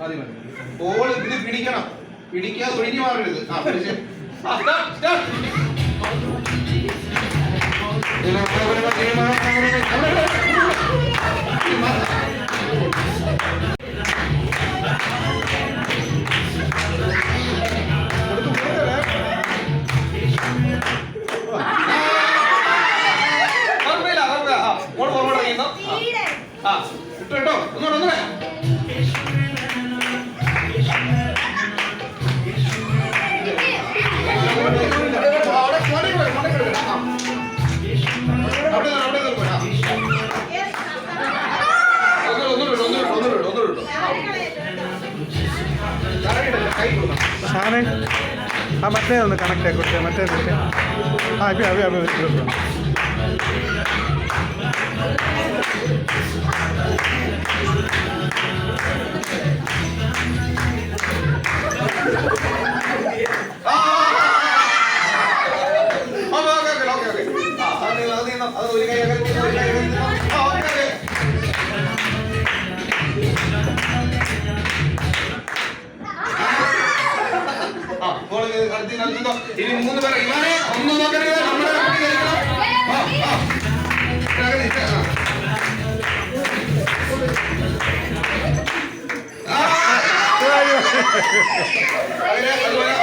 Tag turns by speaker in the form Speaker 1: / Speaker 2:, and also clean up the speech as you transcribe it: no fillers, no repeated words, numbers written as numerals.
Speaker 1: മതി മതി. ബോൾ ഇത് പിടിക്കണം, പിടിക്കാതെ ഒഴിഞ്ഞു മാറരുത്. ആ പിടിച്ച് കേട്ടോ. ഒന്നുകൂടെ
Speaker 2: ഷാനെ ആ മറ്റേ ഒന്ന് കണക്ട് ആക്കി കൊടുത്തേ. മറ്റേ ആ ഇപ്പം
Speaker 1: ഇനി 3 പേരെ ഇവനെ ഒന്നും നോക്കരുത്. നമ്മുടെ അതുപോലെ